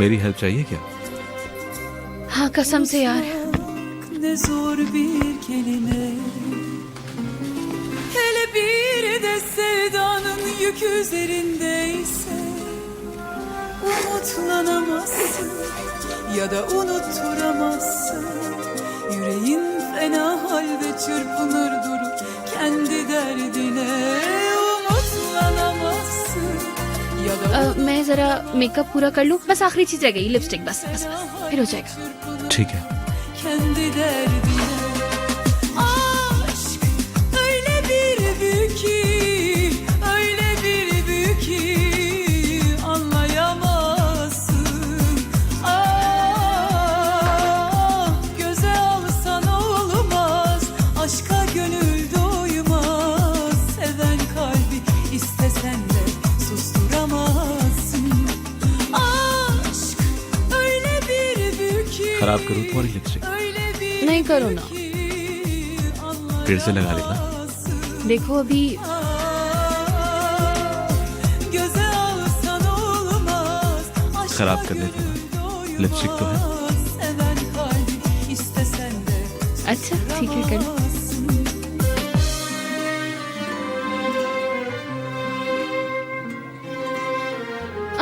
मेरी हेल्प चाहिए क्या? हाँ कसम से यार। Ne zor bir kelime, hele bir de sevdanın yükü üzerindeyse, umutlanamazsın ya da unutturamazsın. Yüreğin fena halde çırpınır durur kendi derdine, umutlanamazsın ya da मैं जरा मेकअप पूरा कर लूँ, बस आखिरी चीज रह गई, लिपस्टिक, बस बस फिर हो जाएगा। ठीक है। kendi derdine. Aşk öyle bir büyük ki, öyle bir büyük ki anlayamazsın. Ah, göze alsan olmaz, aşka gönül doymaz. Seven kalbi istesen de susturamazsın. Aşk öyle bir büyük ki. खराब करूँ तुम्हारी लिपस्टिक? नहीं करो ना, फिर से लगा लेना। देखो अभी खराब कर देती ना, लिपस्टिक तो है। अच्छा ठीक है कर।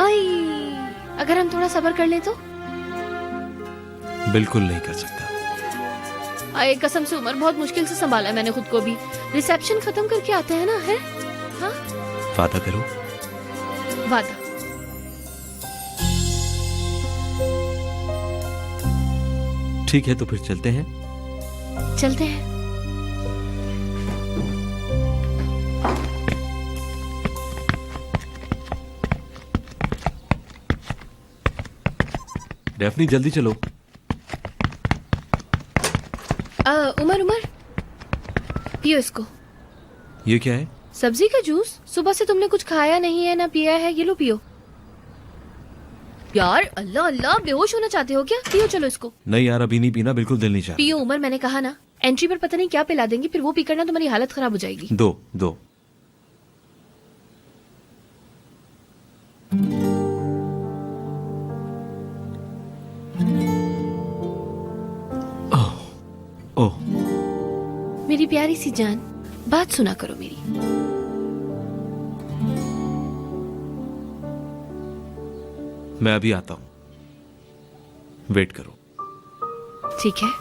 आई, अगर हम थोड़ा सब्र कर लें तो? बिल्कुल नहीं कर सकता। आए कसम से उमर, बहुत मुश्किल से संभाला है मैंने खुद को भी। रिसेप्शन खत्म करके आते हैं ना, है? हाँ वादा करो। वादा। ठीक है तो फिर चलते हैं। चलते हैं। डेफनी जल्दी चलो। उमर उमर, पियो इसको। ये क्या है? सब्जी का जूस। सुबह से तुमने कुछ खाया नहीं है ना पिया है, ये लो पियो। यार अल्लाह अल्लाह, बेहोश होना चाहते हो क्या? पियो चलो इसको। नहीं यार अभी नहीं पीना, बिल्कुल दिल नहीं चाह पियो उमर, मैंने कहा ना। एंट्री पर पता नहीं क्या पिला देंगे, फिर वो पी करना तुम्हारी हालत खराब हो जाएगी। दो दो। ओह मेरी प्यारी सी जान, बात सुना करो मेरी। मैं अभी आता हूं, वेट करो। ठीक है।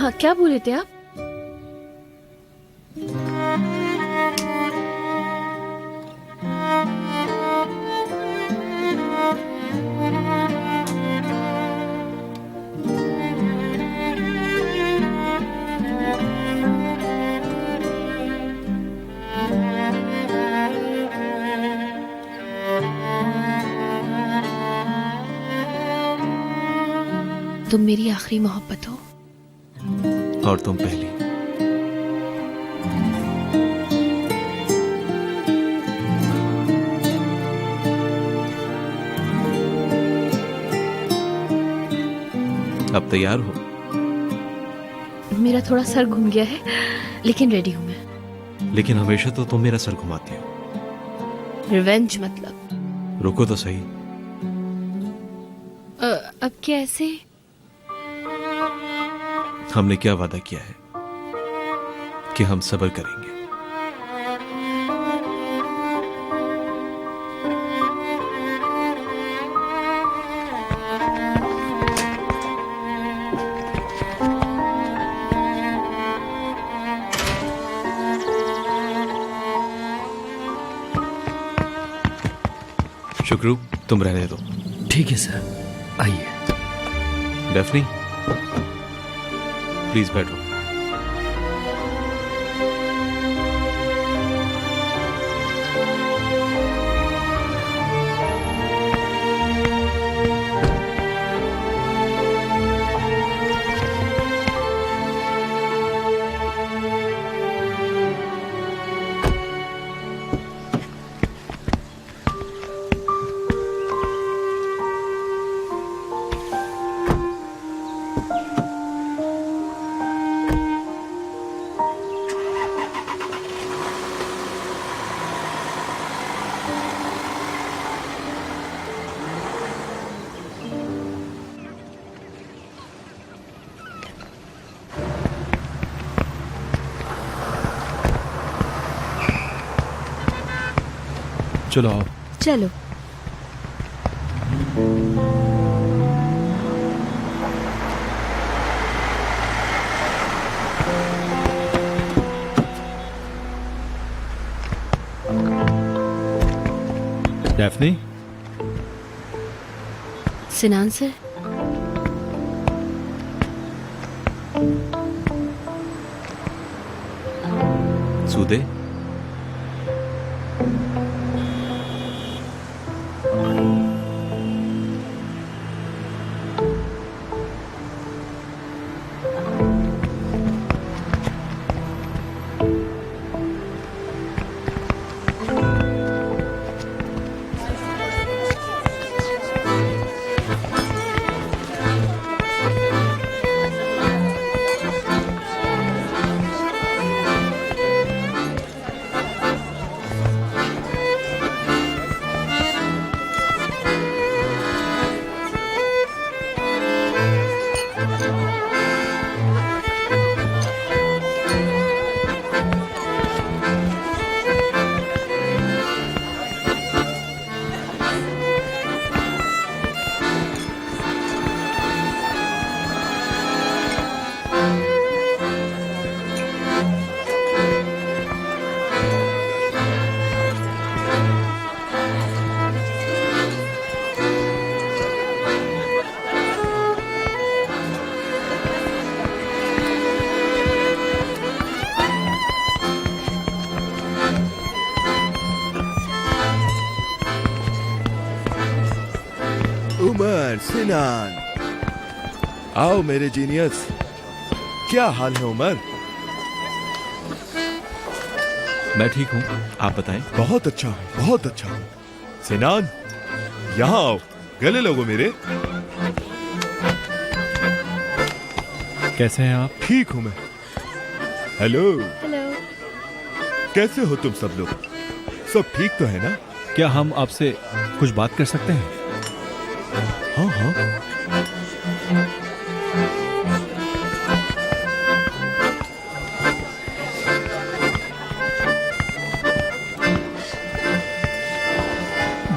हाँ क्या बोले थे आप? तुम मेरी आखिरी मोहब्बत हो और तुम पहली। अब तैयार हो? मेरा थोड़ा सर घूम गया है, लेकिन रेडी हूं मैं। लेकिन हमेशा तो तुम मेरा सर घुमाती हो। रिवेंज मतलब? रुको तो सही। अब कैसे? हमने क्या वादा किया है कि हम सब्र करेंगे। तुम रहने दो। ठीक है सर, आइए। डेफनी, प्लीज बैठो। चलो आओ। चलो। डेफनी, सिनान सर, सूदे, उमर, सिनान, आओ मेरे जीनियस। क्या हाल है उमर? मैं ठीक हूँ, आप बताएं। बहुत अच्छा हूँ, बहुत अच्छा हूँ। सिनान, यहाँ आओ, गले लगो मेरे। कैसे हैं आप? ठीक हूँ मैं। Hello, hello. कैसे हो तुम सब लोग? सब ठीक तो है ना? क्या हम आपसे कुछ बात कर सकते हैं? हाँ हाँ।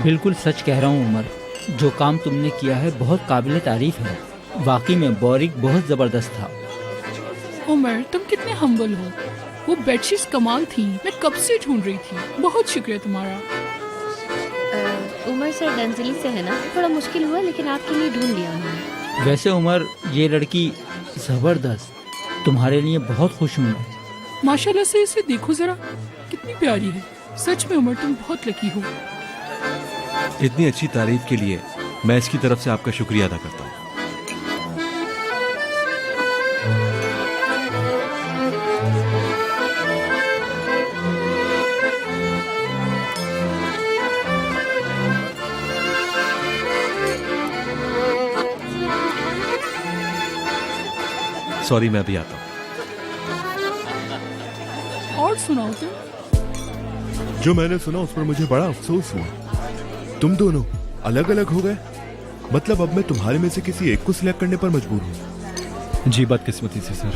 बिल्कुल सच कह रहा हूँ उमर, जो काम तुमने किया है बहुत काबिल तारीफ है। वाकई में बोरिक बहुत ज़बरदस्त था। उमर, तुम कितने हम्बल हो। वो बेडशीट्स कमाल थी, मैं कब से ढूंढ रही थी। बहुत शुक्रिया तुम्हारा। उमर सर डंजली से है ना, थोड़ा मुश्किल हुआ लेकिन आपके लिए ढूंढ लिया उन्होंने। वैसे उमर, ये लड़की ज़बरदस्त, तुम्हारे लिए बहुत खुश हूँ मैं। माशाल्लाह से इसे देखो जरा, कितनी प्यारी है। सच में उमर, तुम बहुत लकी हो। इतनी अच्छी तारीफ के लिए मैं इसकी तरफ से आपका शुक्रिया अदा करता हूँ। सॉरी, मैं अभी आता हूँ। और सुनाओ तुम। जो मैंने सुना उस पर मुझे बड़ा अफसोस हुआ। तुम दोनों अलग अलग हो गए। मतलब अब मैं तुम्हारे में से किसी एक को सिलेक्ट करने पर मजबूर हूँ। जी बदकिस्मती से सर,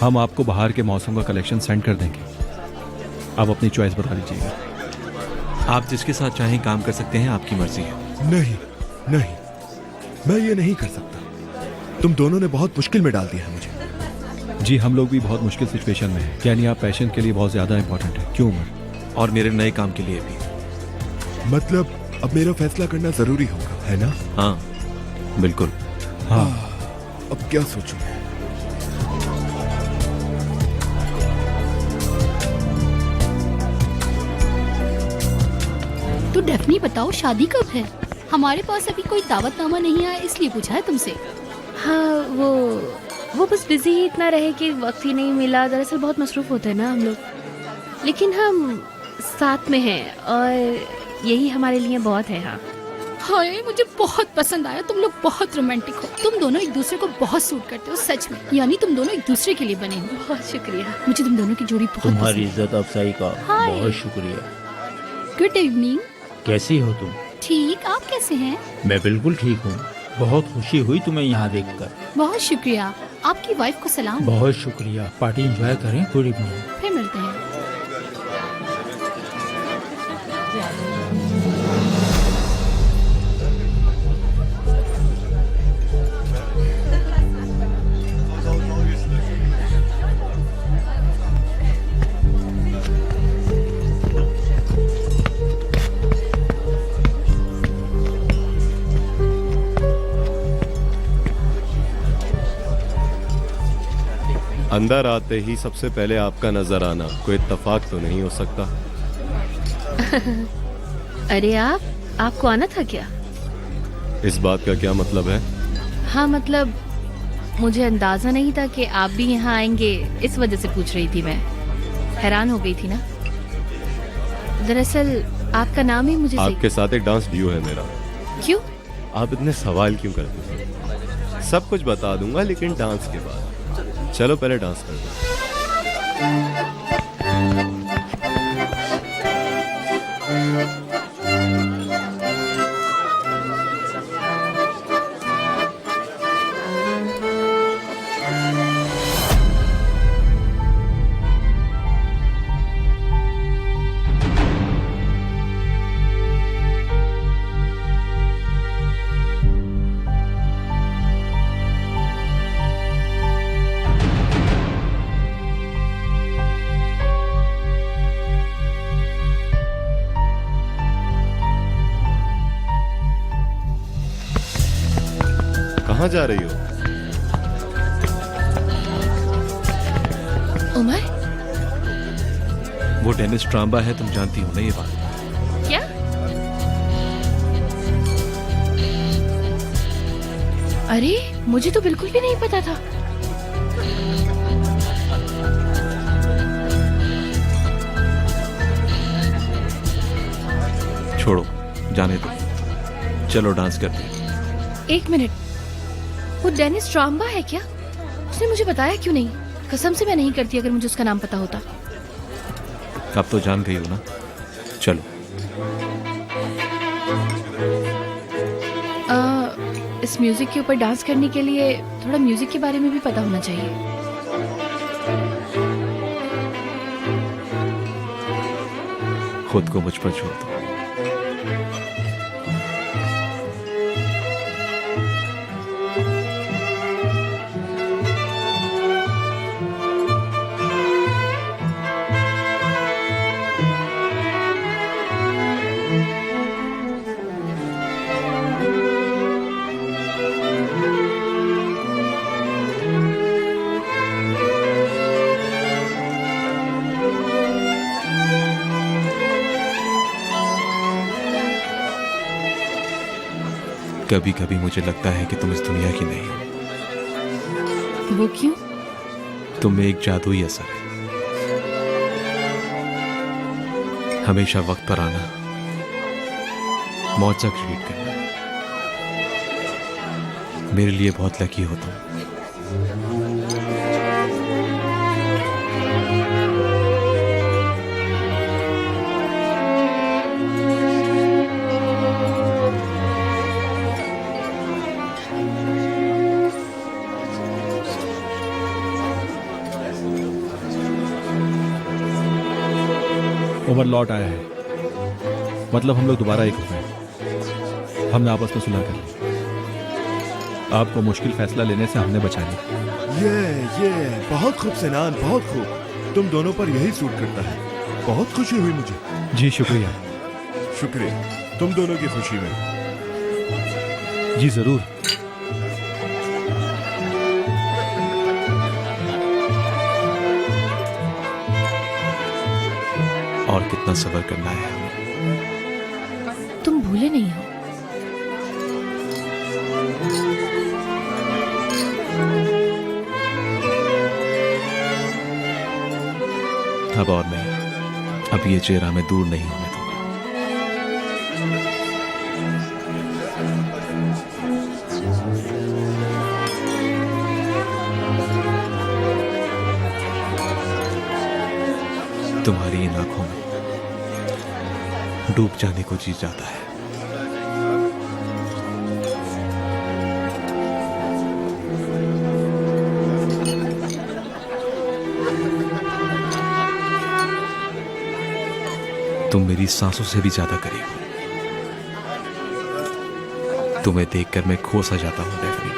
हम आपको बाहर के मौसम का कलेक्शन सेंड कर देंगे। आप अपनी चॉइस बता लीजिएगा। आप जिसके साथ चाहें काम कर सकते हैं, आपकी मर्जी है। नहीं नहीं, मैं ये नहीं कर सकता। तुम दोनों ने बहुत मुश्किल में डाल दिया है मुझे। जी हम लोग भी बहुत मुश्किल सिचुएशन में हैं। यानी आप पेशेंट के लिए बहुत ज़्यादा इंपॉर्टेंट है। क्यों उमर? और मेरे नए काम के लिए भी। मतलब अब मेरा फैसला करना जरूरी होगा, है ना? हाँ बिल्कुल। हाँ अब क्या सोचूं? तो डेफनी बताओ शादी कब है? हमारे पास अभी कोई दावतनामा नहीं आया इसलिए पूछा है तुमसे। हाँ वो बस बिजी ही इतना रहे कि वक्त ही नहीं मिला। दरअसल बहुत मसरूफ होते हैं ना हम लोग, लेकिन हम साथ में हैं और यही हमारे लिए बहुत है। हाँ हाय मुझे बहुत पसंद आया, तुम लोग बहुत रोमांटिक हो। तुम दोनों एक दूसरे को बहुत सूट करते हो सच में, यानी तुम दोनों एक दूसरे के लिए बने हो। बहुत शुक्रिया। मुझे तुम दोनों की जोड़ी बहुत तुम्हारी पसंद इज्जत अफजाई का हाय। बहुत शुक्रिया। है। Good evening. कैसी हो तुम? ठीक, आप कैसे हैं? मैं बिल्कुल ठीक हूँ। बहुत खुशी हुई तुम्हें यहाँ देखकर। बहुत शुक्रिया। आपकी वाइफ को सलाम। बहुत शुक्रिया। पार्टी एंजॉय करें। Good evening. फिर मिलते हैं। अंदर आते ही सबसे पहले आपका नजर आना कोई इत्तेफाक तो नहीं हो सकता। अरे आपको आना था क्या? इस बात का क्या मतलब है? हाँ मतलब मुझे अंदाजा नहीं था कि आप भी यहाँ आएंगे, इस वजह से पूछ रही थी। मैं हैरान हो गई थी ना। दरअसल आपका नाम ही मुझे आपके साथ एक डांस ड्यू है मेरा। क्यों? आप इतने सवाल क्यों करते हैं? सब कुछ बता दूंगा लेकिन डांस के बाद। चलो पहले डांस करते हैं। कहाँ जा रही हो? उमर, वो डेनिस ट्रांबा है, तुम जानती हो ना ये बात। क्या? अरे मुझे तो बिल्कुल भी नहीं पता था। छोड़ो, जाने दो, चलो डांस करते हैं। एक मिनट, वो डेनिस ट्रांबा है क्या? उसने मुझे बताया क्यों नहीं? कसम से मैं नहीं करती अगर मुझे उसका नाम पता होता। अब तो जान गई हो ना, चलो। इस म्यूजिक के ऊपर डांस करने के लिए थोड़ा म्यूजिक के बारे में भी पता होना चाहिए। खुद को मुझ पर छोड़ दो। कभी कभी मुझे लगता है कि तुम इस दुनिया की नहीं हो। वो क्यों? तुम में एक जादुई असर है। हमेशा वक्त पर आना, मौत तक ट्रीट करना। मेरे लिए बहुत लकी हो तुम। उमर लौट आया है, मतलब हम लोग दोबारा एक हो गए। हमने आपस में सुलह कर ली। आपको मुश्किल फैसला लेने से हमने बचा लिया। ये बहुत खूब सिनान, बहुत खूब। तुम दोनों पर यही सूट करता है। बहुत खुशी हुई मुझे। जी शुक्रिया। शुक्रिया। तुम दोनों की खुशी में। जी जरूर। और कितना सब्र करना है हमें। तुम भूले नहीं हो? अब और नहीं, अब ये चेहरा मैं दूर नहीं होने दूंगा। तुम्हारी इन आंखों में डूब जाने को जी जाता है। तुम मेरी सांसों से भी ज्यादा करीब हो। तुम्हें देखकर मैं खो सा जाता हूं डेफनी।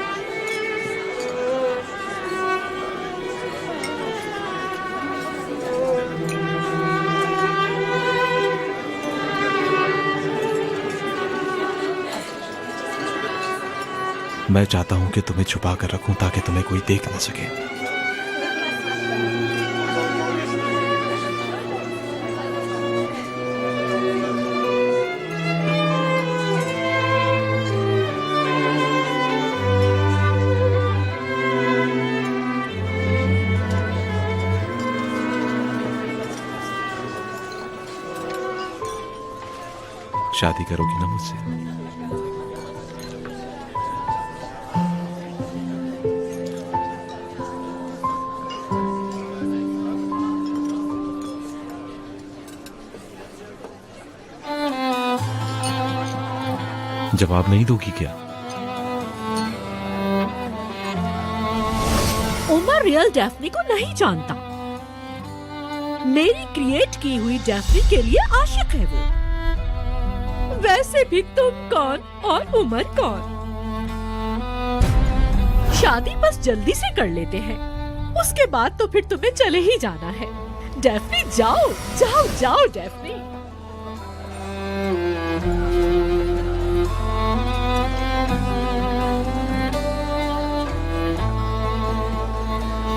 मैं चाहता हूं कि तुम्हें छुपा कर रखूं ताकि तुम्हें कोई देख ना सके। शादी करोगी ना मुझसे? जवाब नहीं दोगी क्या? उमर रियल डैफ्नी को नहीं जानता। मेरी क्रिएट की हुई डैफ्नी के लिए आशिक है वो। वैसे भी तुम कौन और उमर कौन? शादी बस जल्दी से कर लेते हैं, उसके बाद तो फिर तुम्हें चले ही जाना है। डैफ्नी जाओ जाओ जाओ डैफ्नी।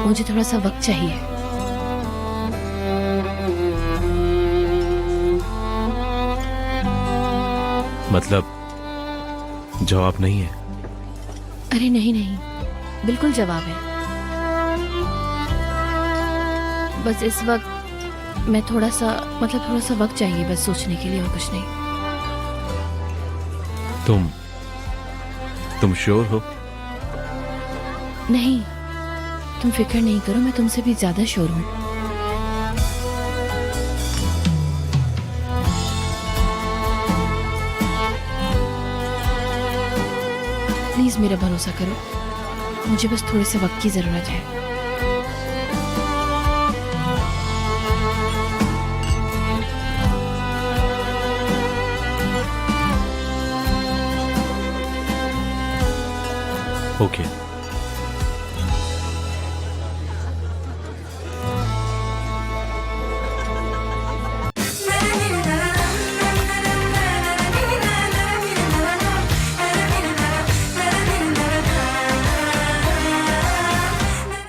मुझे थोड़ा सा वक्त चाहिए। मतलब जवाब नहीं है? अरे नहीं नहीं, बिल्कुल जवाब है। बस इस वक्त मैं थोड़ा सा वक्त चाहिए बस सोचने के लिए, और कुछ नहीं। तुम श्योर हो? नहीं, तुम फिक्र नहीं करो, मैं तुमसे भी ज्यादा श्योर हूँ। प्लीज मेरा भरोसा करो, मुझे बस थोड़े से वक्त की जरूरत है। ओके।